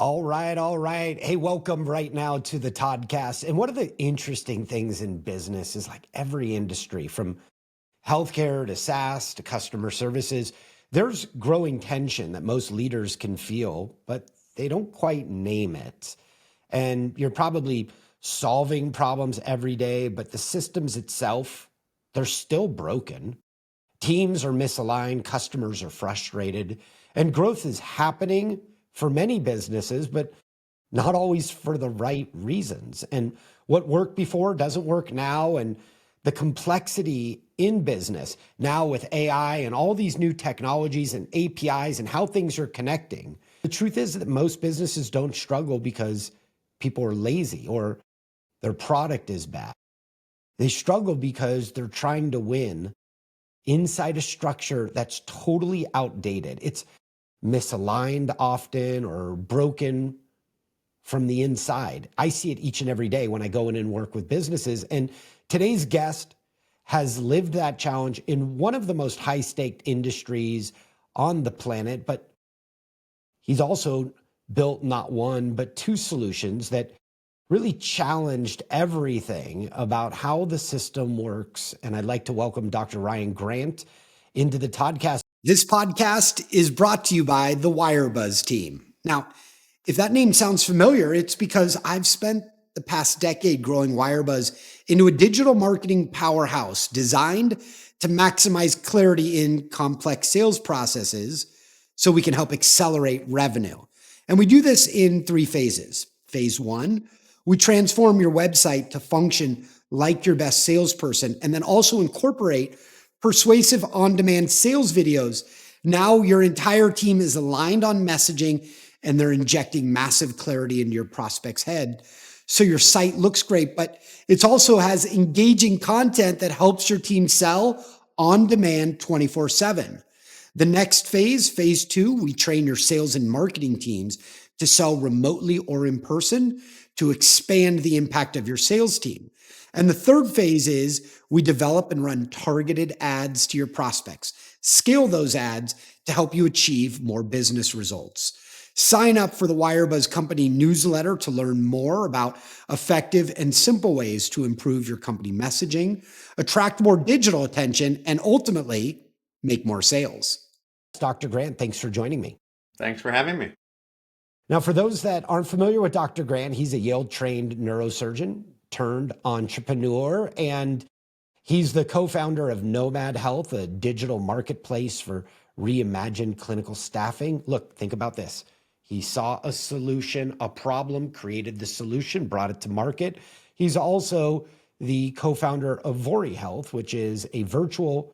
All right, all right. Hey, welcome right now to the Toddcast. And one of the interesting things in business is like every industry, from healthcare to SaaS to customer services, there's growing tension that most leaders can feel, but they don't quite name it. And you're probably solving problems every day, but the systems itself, they're still broken. Teams are misaligned, customers are frustrated, and growth is happening for many businesses, but not always for the right reasons. And what worked before doesn't work now. And the complexity in business now with AI and all these new technologies and APIs and how things are connecting. The truth is that most businesses don't struggle because people are lazy or their product is bad. They struggle because they're trying to win inside a structure that's totally outdated. It's misaligned often or broken from the inside. I see it each and every day when I go in and work with businesses. And today's guest has lived that challenge in one of the most high-staked industries on the planet, but he's also built not one, but two solutions that really challenged everything about how the system works. And I'd like to welcome Dr. Ryan Grant into the Toddcast. This podcast is brought to you by the Wirebuzz team. Now, if that name sounds familiar, it's because I've spent the past decade growing Wirebuzz into a digital marketing powerhouse designed to maximize clarity in complex sales processes so we can help accelerate revenue. And we do this in three phases. Phase one, we transform your website to function like your best salesperson, and then also incorporate persuasive on-demand sales videos. Now your entire team is aligned on messaging and they're injecting massive clarity into your prospect's head. So your site looks great, but it also has engaging content that helps your team sell on demand 24/7. The next phase, phase two, we train your sales and marketing teams to sell remotely or in person to expand the impact of your sales team. And the third phase is we develop and run targeted ads to your prospects. Scale those ads to help you achieve more business results. Sign up for the Wirebuzz Company newsletter to learn more about effective and simple ways to improve your company messaging, attract more digital attention, and ultimately make more sales. Dr. Grant, thanks for joining me. Thanks for having me. Now, for those that aren't familiar with Dr. Grant, he's a Yale-trained neurosurgeon turned entrepreneur, and he's the co-founder of Nomad Health, a digital marketplace for reimagined clinical staffing. Look, think about this. He saw a solution, a problem, created the solution, brought it to market. He's also the co-founder of Vori Health, which is a virtual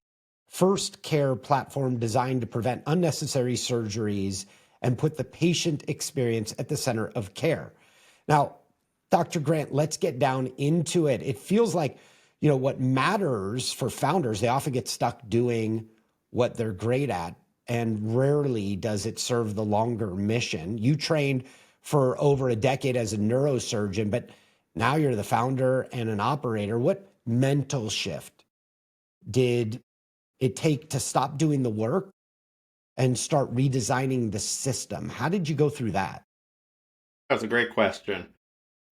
first care platform designed to prevent unnecessary surgeries and put the patient experience at the center of care. Now, Dr. Grant, let's get down into it. It feels like, what matters for founders, they often get stuck doing what they're great at, and rarely does it serve the longer mission. You trained for over a decade as a neurosurgeon, but now you're the founder and an operator. What mental shift did it take to stop doing the work and start redesigning the system? How did you go through that? That's a great question.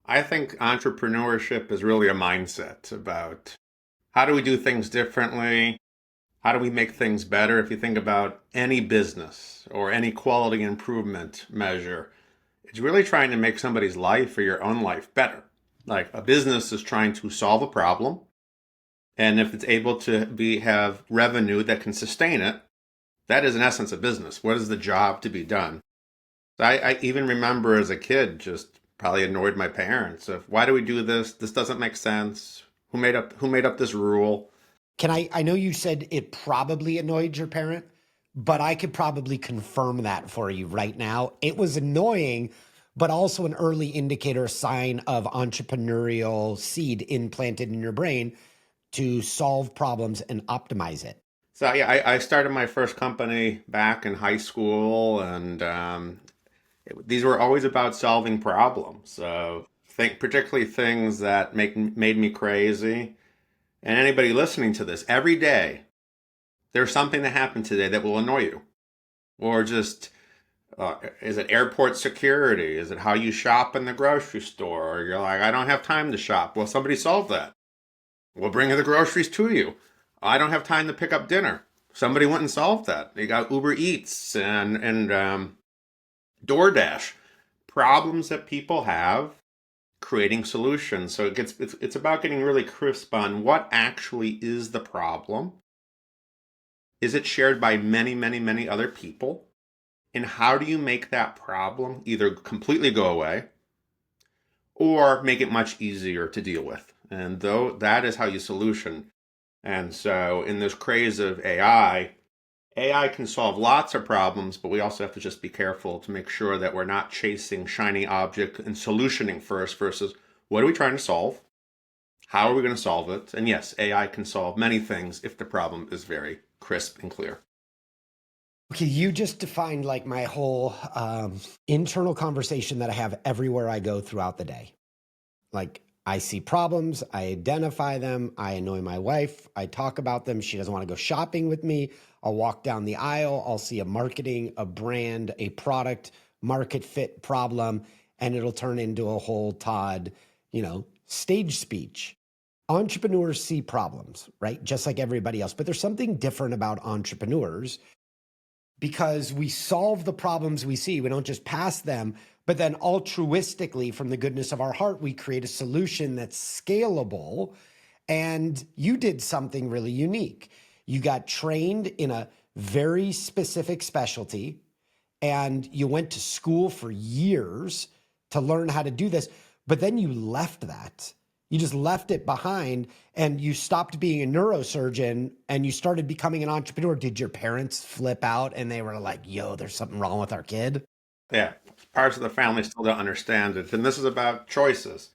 I think entrepreneurship is really a mindset about how do we do things differently? How do we make things better? If you think about any business or any quality improvement measure, it's really trying to make somebody's life or your own life better. Like a business is trying to solve a problem, and if it's able to have revenue that can sustain it, that is in essence a business. What is the job to be done? I even remember as a kid just probably annoyed my parents of why do we do this? This doesn't make sense. Who made up this rule? I know you said it probably annoyed your parent, but I could probably confirm that for you right now. It was annoying, but also an early indicator, a sign of entrepreneurial seed implanted in your brain to solve problems and optimize it. So yeah, I started my first company back in high school, and these were always about solving problems. So particularly things that made me crazy. And anybody listening to this, every day, there's something that happened today that will annoy you, or just Is it airport security? Is it how you shop in the grocery store? Or you're like, I don't have time to shop. Well, somebody solved that. We'll bring the groceries to you. I don't have time to pick up dinner. Somebody went and solved that. You got Uber Eats and DoorDash. Problems that people have, creating solutions. So it's about getting really crisp on what actually is the problem. Is it shared by many, many, many other people? And how do you make that problem either completely go away or make it much easier to deal with? And though that is how you solution. And so in this craze of AI can solve lots of problems, but we also have to just be careful to make sure that we're not chasing shiny object and solutioning first versus what are we trying to solve? How are we going to solve it? And yes, AI can solve many things if the problem is very crisp and clear. Okay, you just defined like my whole internal conversation that I have everywhere I go throughout the day. Like, I see problems, I identify them, I annoy my wife, I talk about them. She doesn't want to go shopping with me. I'll walk down the aisle, I'll see a marketing, a brand, a product, market fit problem, and it'll turn into a whole Todd, stage speech. Entrepreneurs see problems, right? Just like everybody else. But there's something different about entrepreneurs because we solve the problems we see. We don't just pass them, but then altruistically, from the goodness of our heart, we create a solution that's scalable. And you did something really unique. You got trained in a very specific specialty, and you went to school for years to learn how to do this. But then you left that. You just left it behind and you stopped being a neurosurgeon and you started becoming an entrepreneur. Did your parents flip out and they were like, yo, there's something wrong with our kid? Yeah, parts of the family still don't understand it. And this is about choices.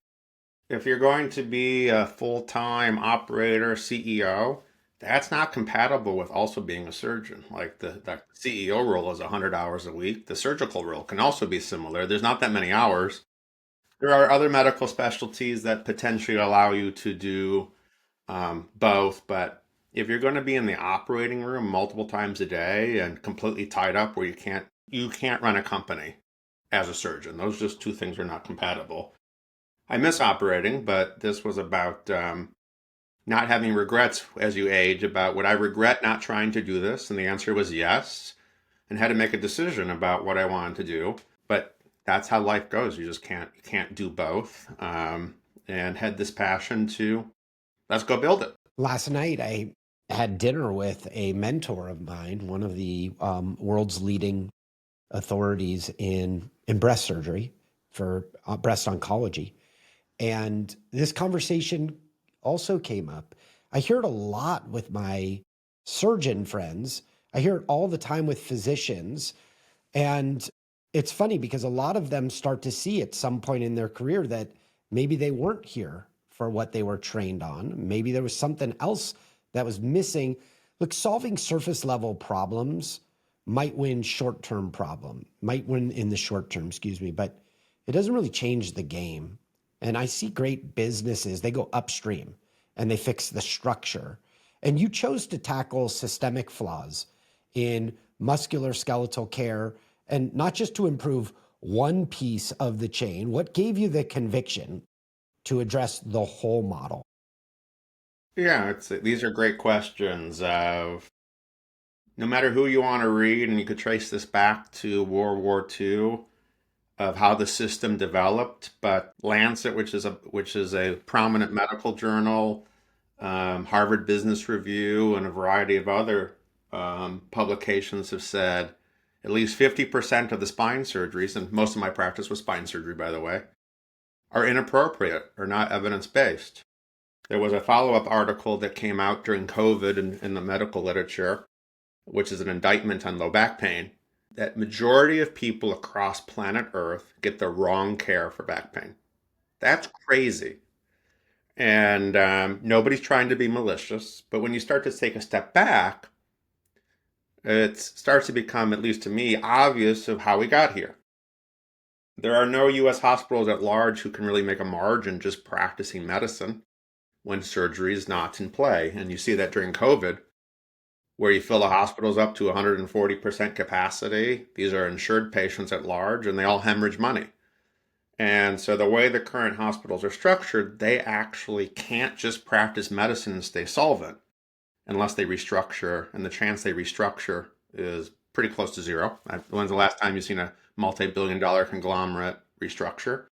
If you're going to be a full-time operator, CEO, that's not compatible with also being a surgeon. Like the CEO role is 100 hours a week. The surgical role can also be similar. There's not that many hours. There are other medical specialties that potentially allow you to do both, but if you're going to be in the operating room multiple times a day and completely tied up where you can't run a company as a surgeon. Those just two things are not compatible. I miss operating, but this was about not having regrets as you age about would I regret not trying to do this? And the answer was yes, and had to make a decision about what I wanted to do. But that's how life goes. You can't do both. And had this passion to let's go build it. Last night, I had dinner with a mentor of mine, one of the world's leading authorities in breast surgery for breast oncology. And this conversation also came up. I hear it a lot with my surgeon friends. I hear it all the time with physicians. And it's funny because a lot of them start to see at some point in their career that maybe they weren't here for what they were trained on. Maybe there was something else that was missing. Look, solving surface level problems might win might win in the short term, excuse me, but it doesn't really change the game. And I see great businesses, they go upstream and they fix the structure. And you chose to tackle systemic flaws in musculoskeletal care and not just to improve one piece of the chain. What gave you the conviction to address the whole model? Yeah, these are great questions of no matter who you want to read, and you could trace this back to World War II of how the system developed. But Lancet, which is a prominent medical journal, Harvard Business Review, and a variety of other publications have said at least 50% of the spine surgeries, and most of my practice was spine surgery, by the way, are inappropriate or not evidence based. There was a follow up article that came out during COVID in the medical literature, which is an indictment on low back pain, that majority of people across planet Earth get the wrong care for back pain. That's crazy. And nobody's trying to be malicious, but when you start to take a step back, it starts to become, at least to me, obvious of how we got here. There are no U.S. hospitals at large who can really make a margin just practicing medicine when surgery is not in play. And you see that during COVID, where you fill the hospitals up to 140% capacity. These are insured patients at large, and they all hemorrhage money. And so the way the current hospitals are structured, they actually can't just practice medicine and stay solvent unless they restructure, and the chance they restructure is pretty close to zero. When's the last time you've seen a multi-billion-dollar conglomerate restructure?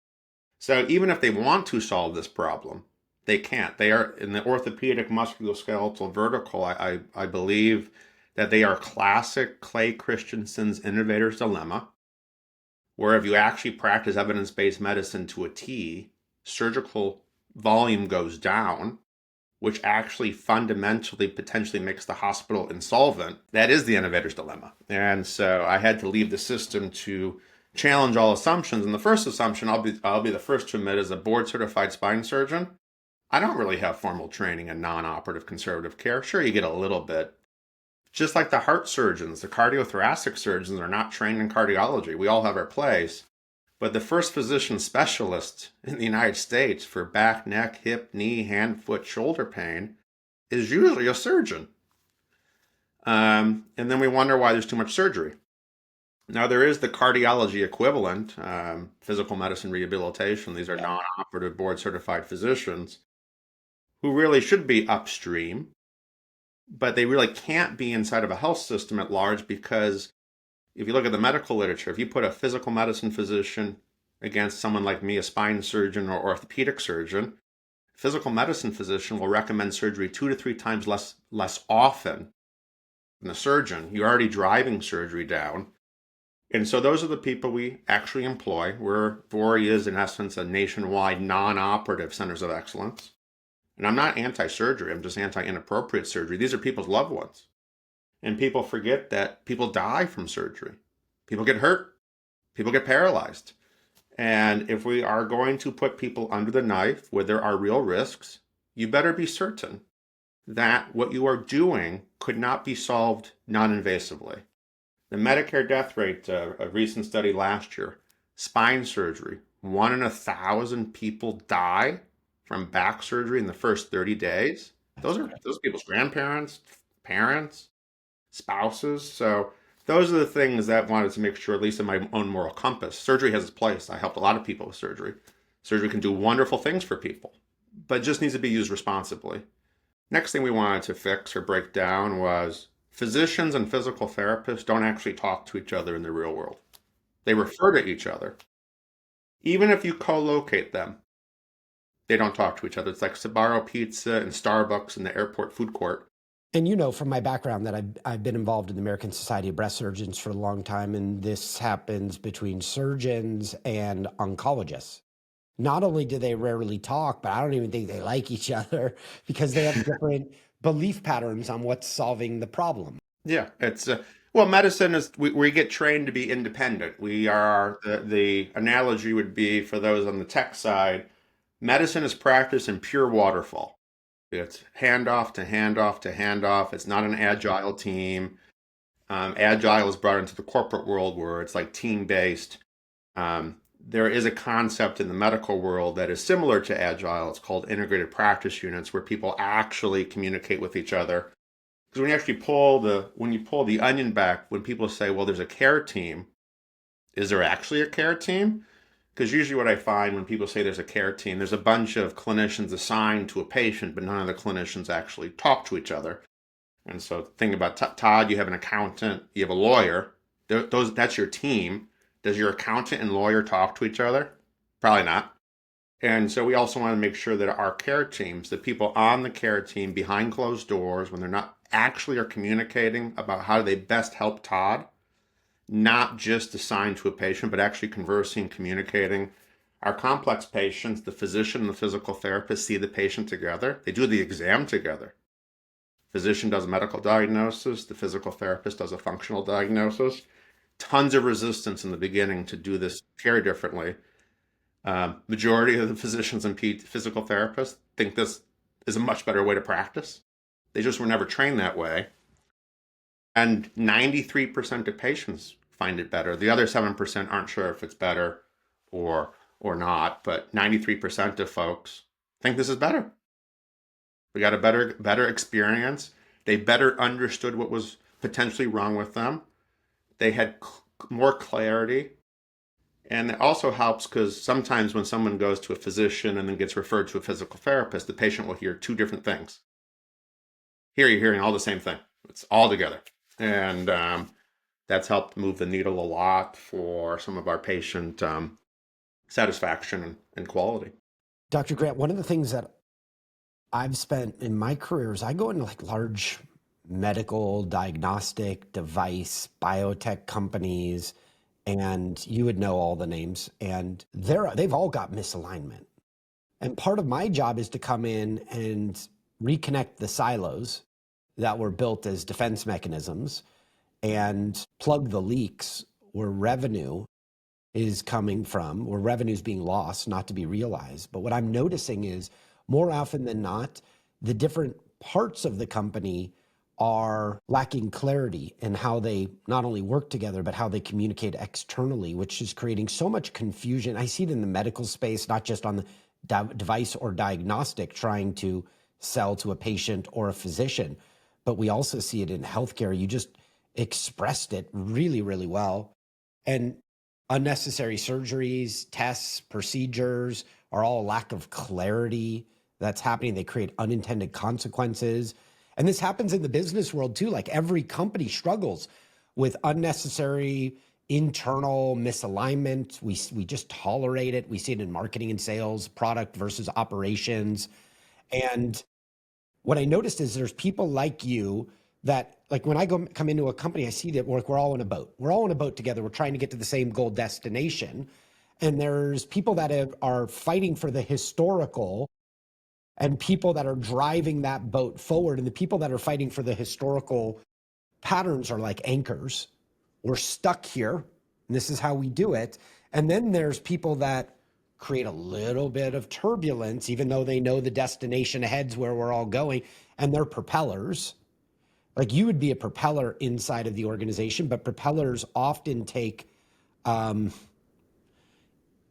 So even if they want to solve this problem, they can't. They are in the orthopedic musculoskeletal vertical. I believe that they are classic Clay Christensen's innovator's dilemma, where if you actually practice evidence-based medicine to a T, surgical volume goes down, which actually fundamentally potentially makes the hospital insolvent. That is the innovator's dilemma. And so I had to leave the system to challenge all assumptions. And the first assumption, I'll be the first to admit, as a board certified spine surgeon, I don't really have formal training in non-operative conservative care. Sure, you get a little bit. Just like the heart surgeons, the cardiothoracic surgeons are not trained in cardiology. We all have our place. But the first physician specialist in the United States for back, neck, hip, knee, hand, foot, shoulder pain is usually a surgeon. And then we wonder why there's too much surgery. Now, there is the cardiology equivalent, physical medicine rehabilitation. These are non-operative board-certified physicians who really should be upstream, but they really can't be inside of a health system at large, because if you look at the medical literature, if you put a physical medicine physician against someone like me, a spine surgeon or orthopedic surgeon, physical medicine physician will recommend surgery 2 to 3 times less often than a surgeon. You're already driving surgery down. And so those are the people we actually employ, where Vori is, in essence, a nationwide non-operative centers of excellence. And I'm not anti-surgery, I'm just anti-inappropriate surgery. These are people's loved ones. And people forget that people die from surgery. People get hurt. People get paralyzed. And if we are going to put people under the knife where there are real risks, you better be certain that what you are doing could not be solved non-invasively. The Medicare death rate, a recent study last year, spine surgery, 1 in 1,000 people die from back surgery in the first 30 days. Those are people's grandparents, parents, spouses. So those are the things that I wanted to make sure, at least in my own moral compass. Surgery has its place. I helped a lot of people with surgery. Surgery can do wonderful things for people, but it just needs to be used responsibly. Next thing we wanted to fix or break down was physicians and physical therapists don't actually talk to each other in the real world. They refer to each other. Even if you co-locate them, they don't talk to each other. It's like Sbarro Pizza and Starbucks in the airport food court. And you know from my background that I've been involved in the American Society of Breast Surgeons for a long time, and this happens between surgeons and oncologists. Not only do they rarely talk, but I don't even think they like each other because they have different belief patterns on what's solving the problem. Yeah, it's well, medicine is we get trained to be independent. We are the analogy would be for those on the tech side, medicine is practiced in pure waterfall. It's handoff to handoff to handoff. It's not an agile team. Agile is brought into the corporate world where it's like team-based. There is a concept in the medical world that is similar to agile. It's called integrated practice units, where people actually communicate with each other. Because when you actually pull the onion back, when people say, well, there's a care team, is there actually a care team? Because usually what I find when people say there's a care team, there's a bunch of clinicians assigned to a patient, but none of the clinicians actually talk to each other. And so think about Todd, you have an accountant, you have a lawyer. That's your team. Does your accountant and lawyer talk to each other? Probably not. And so we also want to make sure that our care teams, the people on the care team behind closed doors, when they're not actually are communicating about how they best help Todd, not just assigned to a patient, but actually conversing, communicating. Our complex patients, the physician and the physical therapist see the patient together. They do the exam together. Physician does a medical diagnosis. The physical therapist does a functional diagnosis. Tons of resistance in the beginning to do this care differently. Majority of the physicians and physical therapists think this is a much better way to practice. They just were never trained that way. And 93% of patients find it better. The other 7% aren't sure if it's better or not, but 93% of folks think this is better. We got a better experience. They better understood what was potentially wrong with them. They had more clarity. And it also helps because sometimes when someone goes to a physician and then gets referred to a physical therapist, the patient will hear two different things. Here you're hearing all the same thing. It's all together. And that's helped move the needle a lot for some of our patient satisfaction and quality. Dr. Grant, one of the things that I've spent in my career is I go into like large medical diagnostic device biotech companies, and you would know all the names, and they've all got misalignment. And part of my job is to come in and reconnect the silos that were built as defense mechanisms and plug the leaks where revenue is coming from, where revenue is being lost, not to be realized. But what I'm noticing is more often than not, the different parts of the company are lacking clarity in how they not only work together, but how they communicate externally, which is creating so much confusion. I see it in the medical space, not just on the device or diagnostic trying to sell to a patient or a physician, but we also see it in healthcare. You just expressed it really, really well. And unnecessary surgeries, tests, procedures are all a lack of clarity that's happening. They create unintended consequences. And this happens in the business world too. Like every company struggles with unnecessary internal misalignment. We just tolerate it. We see it in marketing and sales, product versus operations. And what I noticed is there's people like you that like when I come into a company, I see that we're all in a boat. We're all in a boat together. We're trying to get to the same goal destination. And there's people that are fighting for the historical and people that are driving that boat forward. And the people that are fighting for the historical patterns are like anchors. We're stuck here, and this is how we do it. And then there's people that create a little bit of turbulence, even though they know the destination ahead's where we're all going, and they're propellers. Like you would be a propeller inside of the organization, but propellers often take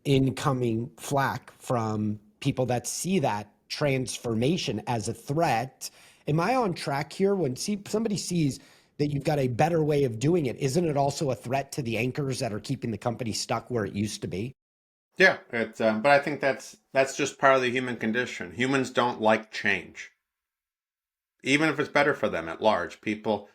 incoming flack from people that see that transformation as a threat. Am I on track here? When somebody sees that you've got a better way of doing it, isn't it also a threat to the anchors that are keeping the company stuck where it used to be? Yeah, but I think that's just part of the human condition. Humans don't like change, even if it's better for them at large. People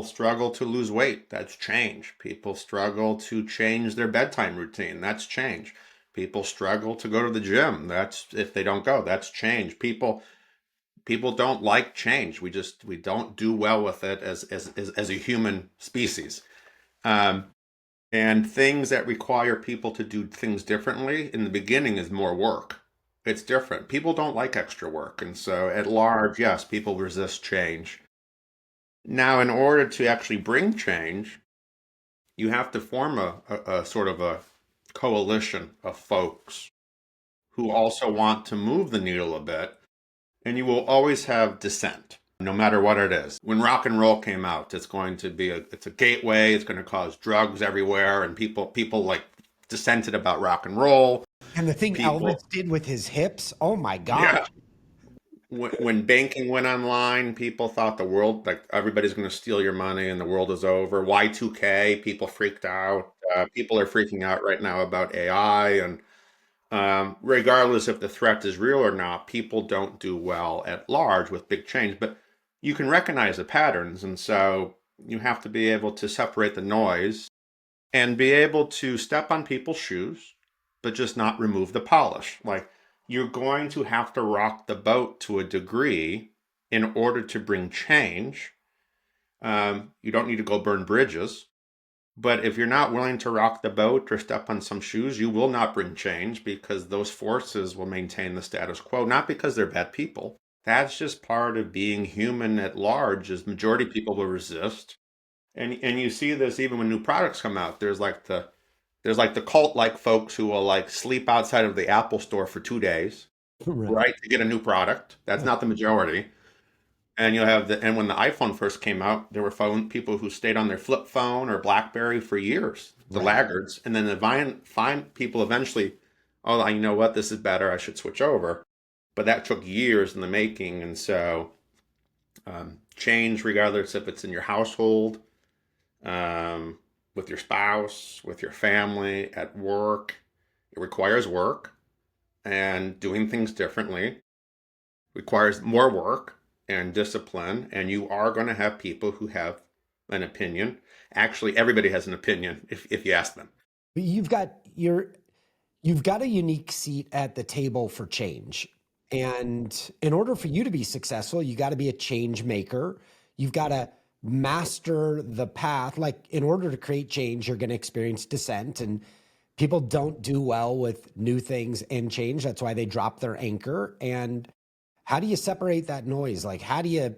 struggle to lose weight. That's change. People struggle to change their bedtime routine. That's change. People struggle to go to the gym. That's if they don't go. That's change. People don't like change. We don't do well with it as a human species. Um, and things that require people to do things differently in the beginning is more work. It's different. People don't like extra work. And so at large, yes, people resist change. Now, in order to actually bring change, you have to form a sort of a coalition of folks who also want to move the needle a bit. And you will always have dissent, no matter what it is. When rock and roll came out, it's a gateway. It's going to cause drugs everywhere, and people like dissented about rock and roll. And the thing Elvis People, did with his hips, oh my yeah. gosh. When banking went online, people thought the world, like everybody's going to steal your money and the world is over. Y2K, people freaked out. People are freaking out right now about AI, and regardless if the threat is real or not, people don't do well at large with big change. But you can recognize the patterns, and so you have to be able to separate the noise and be able to step on people's shoes, but just not remove the polish. Like you're going to have to rock the boat to a degree in order to bring change. You don't need to go burn bridges. But if you're not willing to rock the boat or step on some shoes, you will not bring change because those forces will maintain the status quo, not because they're bad people. That's just part of being human at large, is majority of people will resist. And you see this even when new products come out. There's like the cult like folks who will like sleep outside of the Apple store for 2 days, Right. right, to get a new product. That's not the majority. And when the iPhone first came out, there were people who stayed on their flip phone or BlackBerry for years, the Right. laggards, and then the fine people eventually, oh, you know what, this is better, I should switch over. But that took years in the making, and so Change, regardless if it's in your household, with your spouse, with your family, at work. It requires work, and doing things differently requires more work and discipline. And you are going to have people who have an opinion. Actually, everybody has an opinion if you ask them. But you've got a unique seat at the table for change. And in order for you to be successful, you got to be a change maker. You've got to master the path. Like in order to create change, you're going to experience dissent, and people don't do well with new things and change. That's why they drop their anchor. And how do you separate that noise? Like, how do you,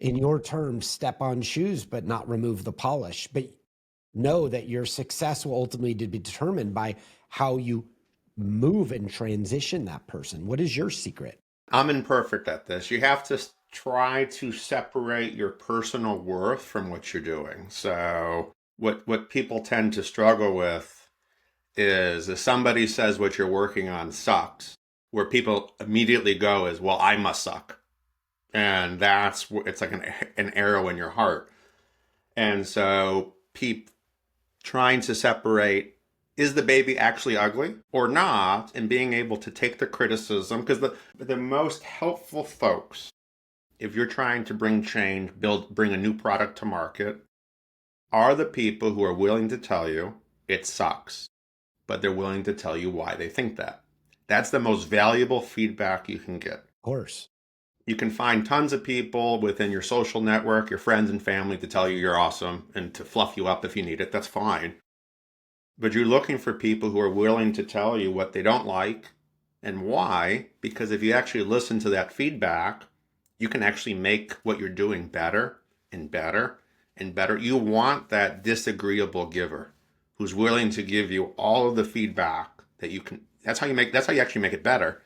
in your terms, step on shoes but not remove the polish? But know that your success will ultimately be determined by how you move and transition that person. What is your secret? I'm imperfect at this. You have to try to separate your personal worth from what you're doing. So what people tend to struggle with is if somebody says what you're working on sucks, where people immediately go is, well, I must suck. And it's like an arrow in your heart. And so people trying to separate, is the baby actually ugly or not, and being able to take the criticism, because the most helpful folks, if you're trying to bring change, bring a new product to market, are the people who are willing to tell you it sucks, but they're willing to tell you why they think that. That's the most valuable feedback you can get. Of course. You can find tons of people within your social network, your friends and family, to tell you you're awesome and to fluff you up if you need it. That's fine. But you're looking for people who are willing to tell you what they don't like and why, because if you actually listen to that feedback, you can actually make what you're doing better and better and better. You want that disagreeable giver who's willing to give you all of the feedback that you can. That's how you actually make it better.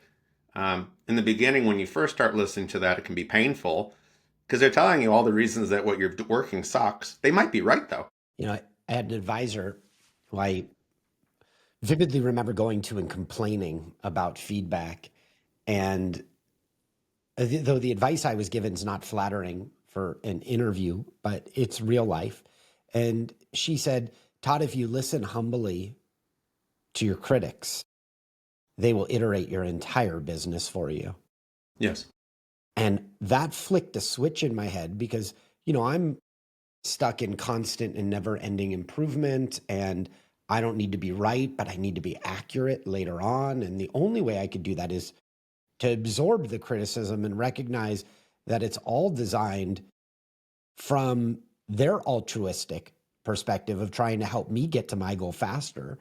In the beginning, when you first start listening to that, it can be painful because they're telling you all the reasons that what you're working sucks. They might be right, though. I had an advisor who I vividly remember going to and complaining about feedback. And though the advice I was given is not flattering for an interview, but it's real life. And she said, Todd, if you listen humbly to your critics, they will iterate your entire business for you. Yes. And that flicked a switch in my head because, I'm stuck in constant and never ending improvement, and I don't need to be right, but I need to be accurate later on. And the only way I could do that is to absorb the criticism and recognize that it's all designed from their altruistic perspective of trying to help me get to my goal faster.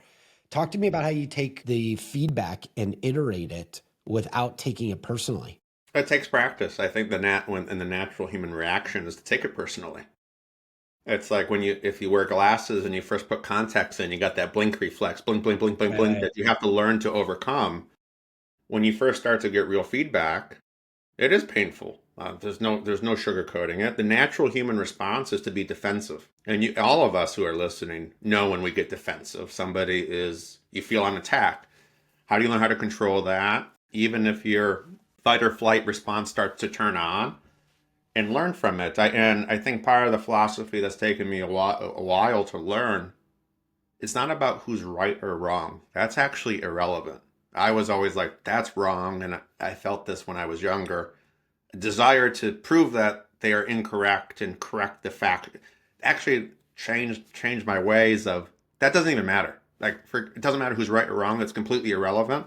Talk to me about how you take the feedback and iterate it without taking it personally. It takes practice. I think the natural human reaction is to take it personally. It's like if you wear glasses and you first put contacts in, you got that blink reflex, blink, blink, blink, blink, blink, that you have to learn to overcome. When you first start to get real feedback, it is painful. There's no sugarcoating it. The natural human response is to be defensive. And all of us who are listening know when we get defensive. You feel on attack. How do you learn how to control that? Even if your fight or flight response starts to turn on, and learn from it. I think part of the philosophy that's taken me a while to learn, it's not about who's right or wrong. That's actually irrelevant. I was always like, that's wrong, and I felt this when I was younger. A desire to prove that they are incorrect and correct the fact actually changed my ways of, that doesn't even matter. It doesn't matter who's right or wrong. That's completely irrelevant.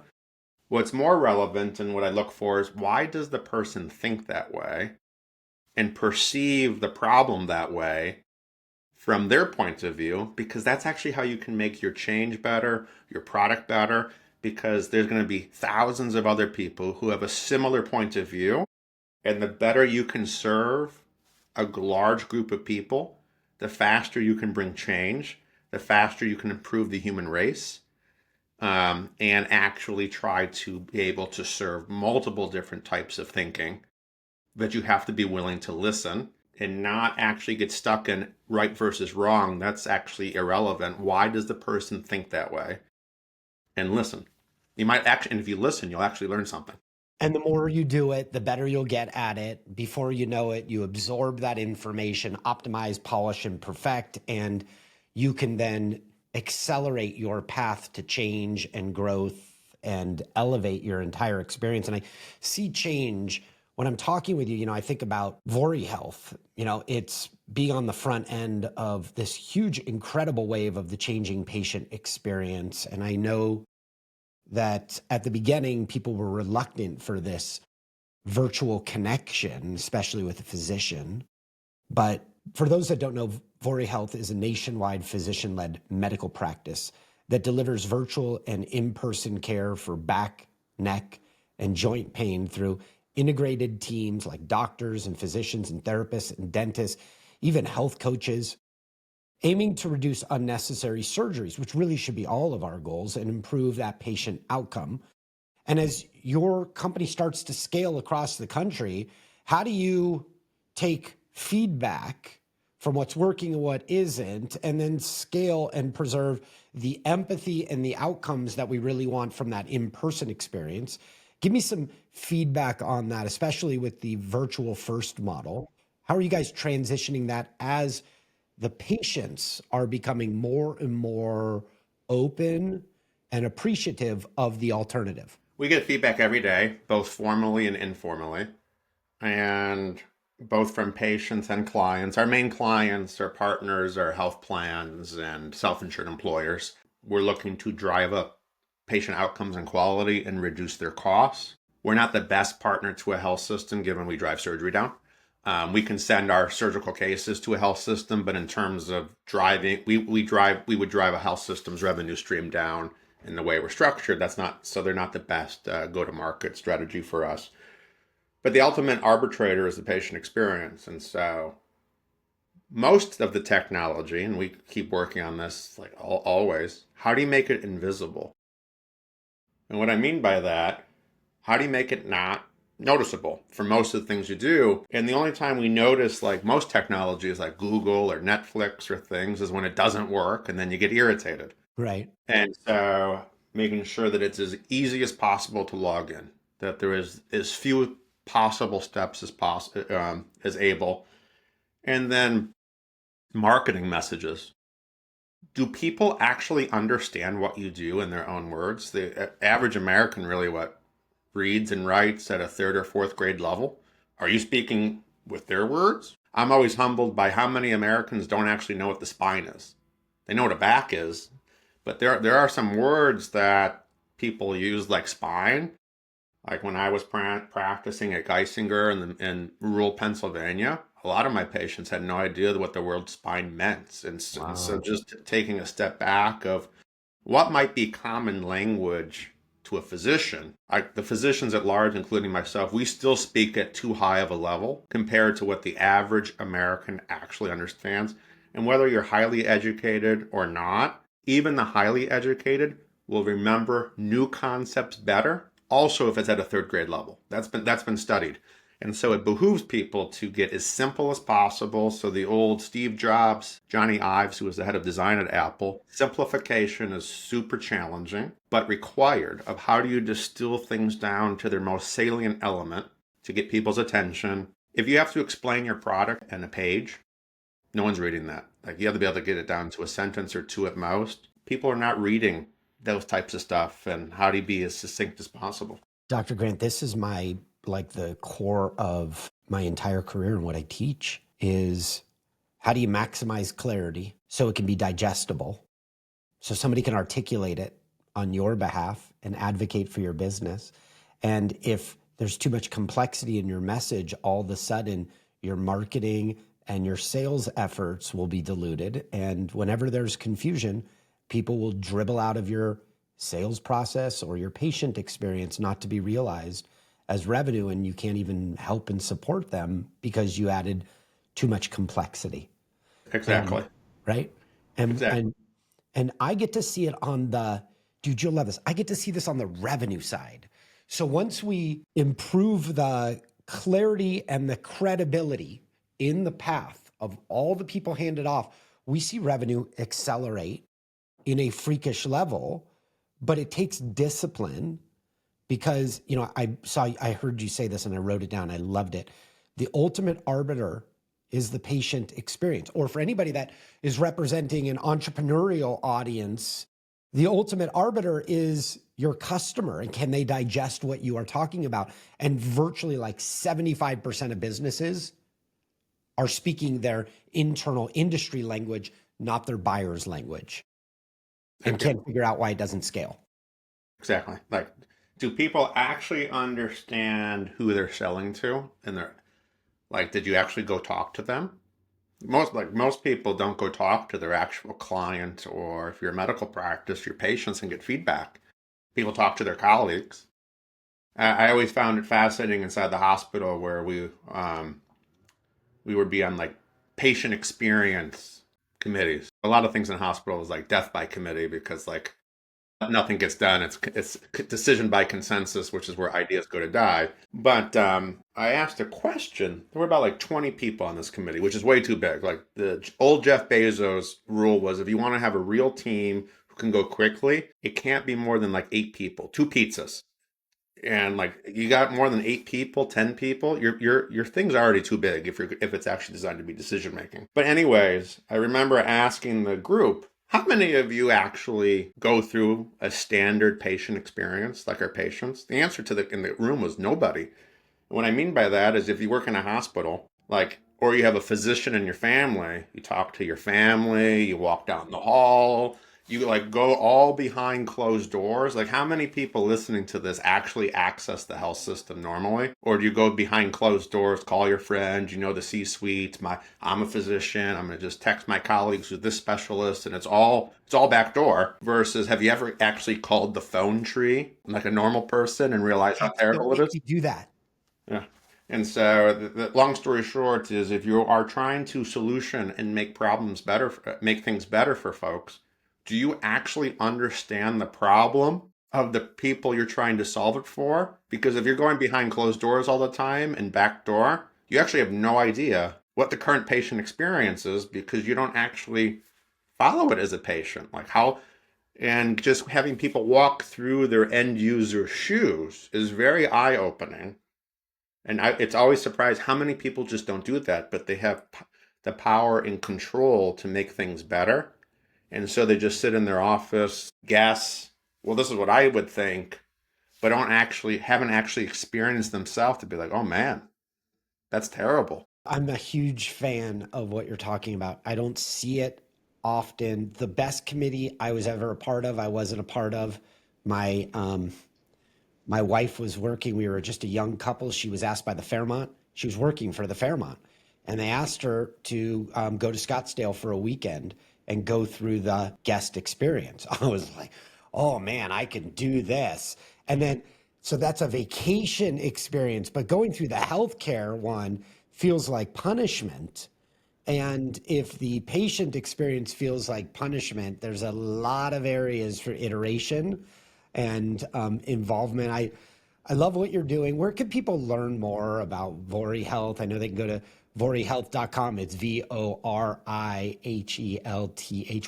What's more relevant and what I look for is, why does the person think that way and perceive the problem that way from their point of view? Because that's actually how you can make your change better, your product better, because there's going to be thousands of other people who have a similar point of view. And the better you can serve a large group of people, the faster you can bring change, the faster you can improve the human race, and actually try to be able to serve multiple different types of thinking. But you have to be willing to listen and not actually get stuck in right versus wrong. That's actually irrelevant. Why does the person think that way? And listen. And if you listen, you'll actually learn something. And the more you do it, the better you'll get at it. Before you know it, you absorb that information, optimize, polish, and perfect, and you can then accelerate your path to change and growth and elevate your entire experience. And I see change when I'm talking with you. I think about Vori Health. It's being on the front end of this huge, incredible wave of the changing patient experience. And I know that at the beginning, people were reluctant for this virtual connection, especially with a physician. But for those that don't know, Vori Health is a nationwide physician-led medical practice that delivers virtual and in-person care for back, neck, and joint pain through integrated teams like doctors and physicians and therapists and dentists, even health coaches, aiming to reduce unnecessary surgeries, which really should be all of our goals, and improve that patient outcome. And as your company starts to scale across the country, how do you take feedback from what's working and what isn't, and then scale and preserve the empathy and the outcomes that we really want from that in-person experience? Give me some feedback on that, especially with the virtual first model. How are you guys transitioning that as the patients are becoming more and more open and appreciative of the alternative? We get feedback every day, both formally and informally, and both from patients and clients. Our main clients are partners, are health plans and self-insured employers. We're looking to drive up patient outcomes and quality and reduce their costs. We're not the best partner to a health system given we drive surgery down. We can send our surgical cases to a health system, but in terms of driving, we would drive a health system's revenue stream down. In the way we're structured, so they're not the best go-to-market strategy for us. But the ultimate arbitrator is the patient experience. And so most of the technology, and we keep working on this like always, how do you make it invisible? And what I mean by that, how do you make it not noticeable for most of the things you do? And the only time we notice like most technologies like Google or Netflix or things is when it doesn't work, and then you get irritated. Right. And so making sure that it's as easy as possible to log in, that there is as few possible steps as able. And then marketing messages. Do people actually understand what you do in their own words? The average American really reads and writes at a third or fourth grade level. Are you speaking with their words? I'm always humbled by how many Americans don't actually know what the spine is. They know what a back is, but there are some words that people use like spine. Like when I was practicing at Geisinger in rural Pennsylvania, a lot of my patients had no idea what the word spine meant. And so just taking a step back of what might be common language to a physician. The physicians at large, including myself, we still speak at too high of a level compared to what the average American actually understands. And whether you're highly educated or not, even the highly educated will remember new concepts better, also if it's at a third grade level. That's been studied. And so it behooves people to get as simple as possible. So the old Steve Jobs, Johnny Ives, who was the head of design at Apple, simplification is super challenging, but required of how do you distill things down to their most salient element to get people's attention. If you have to explain your product in a page, no one's reading that. Like you have to be able to get it down to a sentence or two at most. People are not reading those types of stuff. And how do you be as succinct as possible? Dr. Grant, this is the core of my entire career and what I teach is how do you maximize clarity so it can be digestible, so somebody can articulate it on your behalf and advocate for your business. And if there's too much complexity in your message, all of a sudden your marketing and your sales efforts will be diluted. And whenever there's confusion, people will dribble out of your sales process or your patient experience not to be realized as revenue, and you can't even help and support them because you added too much complexity. Exactly. Right? And Exactly. and I get to see it on the, dude, you'll love this. I get to see this on the revenue side. So once we improve the clarity and the credibility in the path of all the people handed off, we see revenue accelerate in a freakish level, but it takes discipline because, I heard you say this and I wrote it down. I loved it. The ultimate arbiter is the patient experience. Or for anybody that is representing an entrepreneurial audience, the ultimate arbiter is your customer and can they digest what you are talking about? And virtually like 75% of businesses are speaking their internal industry language, not their buyer's language, and can't figure out why it doesn't scale. Exactly. Like, do people actually understand who they're selling to? And they're like, did you actually go talk to them? Most people don't go talk to their actual client, or if you're a medical practice, your patients, and get feedback. People talk to their colleagues. I always found it fascinating inside the hospital where we would be on like patient experience committees. A lot of things in hospitals like death by committee because like nothing gets done. It's decision by consensus, which is where ideas go to die. But I asked a question. There were about like 20 people on this committee, which is way too big. Like the old Jeff Bezos rule was, if you want to have a real team who can go quickly, it can't be more than like 8 people, 2 pizzas. And like you got more than 8 people, 10 people, your thing's already too big if it's actually designed to be decision making. But anyways, I remember asking the group, how many of you actually go through a standard patient experience like our patients? The answer in the room was nobody. And what I mean by that is if you work in a hospital, like, or you have a physician in your family, you talk to your family, you walk down the hall, you like go all behind closed doors. Like, how many people listening to this actually access the health system normally? Or do you go behind closed doors, call your friend, the C-suite, I'm a physician, I'm gonna just text my colleagues with this specialist, and it's all back door. Versus, have you ever actually called the phone tree like a normal person and realized how terrible it is? You do that. Yeah. And so the long story short is, if you are trying to solution and make problems better, make things better for folks, do you actually understand the problem of the people you're trying to solve it for? Because if you're going behind closed doors all the time and back door, you actually have no idea what the current patient experience is, because you don't actually follow it as a patient. Like how, and just having people walk through their end user shoes is very eye opening. And it's always surprised how many people just don't do that, but they have the power and control to make things better. And so they just sit in their office, guess, well, this is what I would think, but haven't actually experienced themselves to be like, oh man, that's terrible. I'm a huge fan of what you're talking about. I don't see it often. The best committee I was ever a part of, I wasn't a part of. My my wife was working. We were just a young couple. She was asked by the Fairmont. She was working for the Fairmont, and they asked her to go to Scottsdale for a weekend and go through the guest experience. I was like, oh man, I can do this. And then, so that's a vacation experience, but going through the healthcare one feels like punishment. And if the patient experience feels like punishment, there's a lot of areas for iteration and involvement. I love what you're doing. Where can people learn more about Vori Health? I know they can go to vorihealth.com. It's VORIHELTH.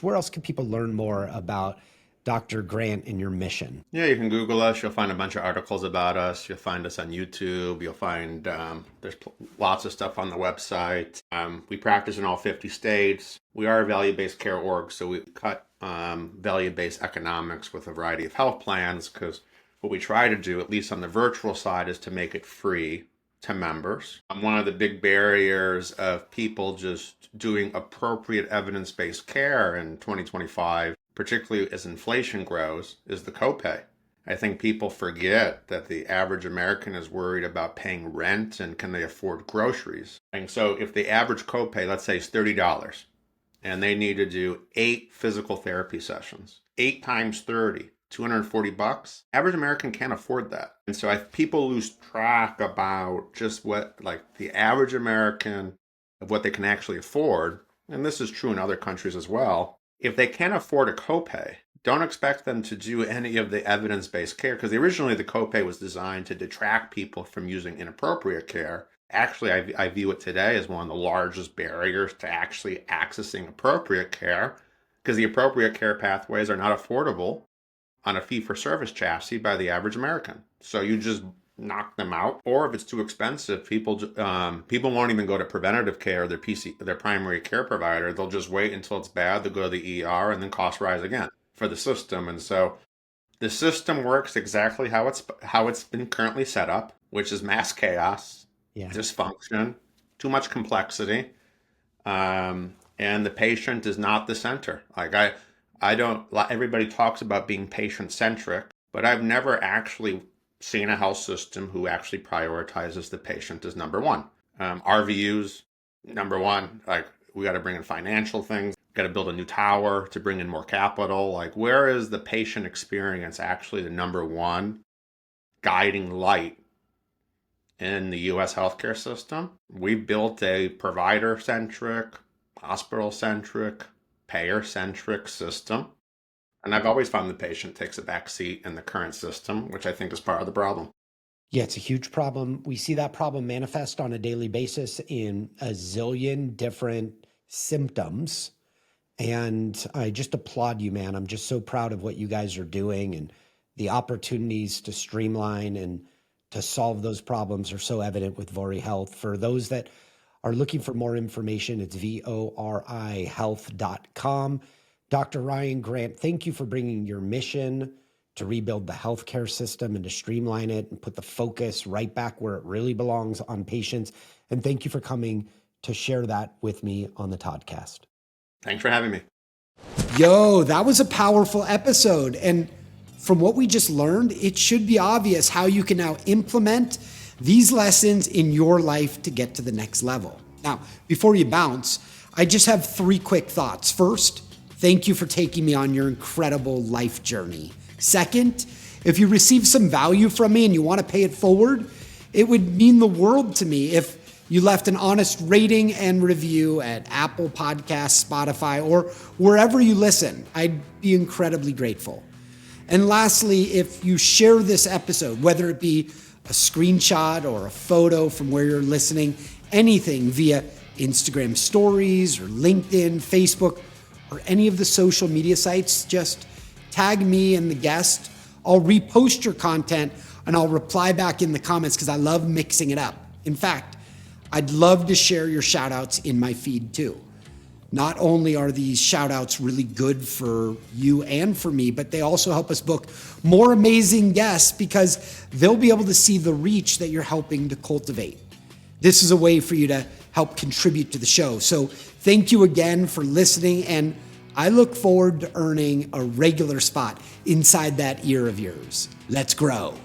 Where else can people learn more about Dr. Grant and your mission? Yeah, you can Google us. You'll find a bunch of articles about us. You'll find us on YouTube. You'll find there's lots of stuff on the website. We practice in all 50 states. We are a value-based care org, so we cut value-based economics with a variety of health plans, because what we try to do, at least on the virtual side, is to make it free to members. One of the big barriers of people just doing appropriate evidence-based care in 2025, particularly as inflation grows, is the copay. I think people forget that the average American is worried about paying rent and can they afford groceries. And so if the average copay, let's say, is $30, and they need to do 8 physical therapy sessions, 8 times 30, $240, average American can't afford that. And so if people lose track about just what, like, the average American, of what they can actually afford, and this is true in other countries as well, if they can't afford a copay, don't expect them to do any of the evidence-based care, because originally the copay was designed to detract people from using inappropriate care. Actually, I view it today as one of the largest barriers to actually accessing appropriate care, because the appropriate care pathways are not affordable on a fee-for-service chassis by the average American. So you just knock them out. Or if it's too expensive, people won't even go to preventative care, their primary care provider. They'll just wait until it's bad. They'll go to the ER, and then costs rise again for the system. And so the system works exactly how it's been currently set up, which is mass chaos, dysfunction, too much complexity, and the patient is not the center. Like I don't. Everybody talks about being patient-centric, but I've never actually seen a health system who actually prioritizes the patient as number one. RVUs, number one. Like, we got to bring in financial things. Got to build a new tower to bring in more capital. Like, where is the patient experience actually the number one guiding light in the U.S. healthcare system? We've built a provider-centric, hospital-centric, payer-centric system. And I've always found the patient takes a back seat in the current system, which I think is part of the problem. Yeah, it's a huge problem. We see that problem manifest on a daily basis in a zillion different symptoms. And I just applaud you, man. I'm just so proud of what you guys are doing, and the opportunities to streamline and to solve those problems are so evident with Vori Health. For those that are looking for more information, it's VORIhealth.com. Dr. Ryan Grant, thank you for bringing your mission to rebuild the healthcare system and to streamline it and put the focus right back where it really belongs, on patients. And thank you for coming to share that with me on the Toddcast. Thanks for having me. Yo, that was a powerful episode. And from what we just learned, it should be obvious how you can now implement these lessons in your life to get to the next level. Now, before you bounce, I just have 3 quick thoughts. First, thank you for taking me on your incredible life journey. Second, if you receive some value from me and you want to pay it forward, it would mean the world to me if you left an honest rating and review at Apple Podcasts, Spotify, or wherever you listen. I'd be incredibly grateful. And lastly, if you share this episode, whether it be a screenshot or a photo from where you're listening, anything via Instagram stories or LinkedIn, Facebook, or any of the social media sites, just tag me and the guest. I'll repost your content and I'll reply back in the comments because I love mixing it up. In fact, I'd love to share your shout outs in my feed too. Not only are these shout outs really good for you and for me, but they also help us book more amazing guests because they'll be able to see the reach that you're helping to cultivate. This is a way for you to help contribute to the show. So thank you again for listening, and I look forward to earning a regular spot inside that ear of yours. Let's grow.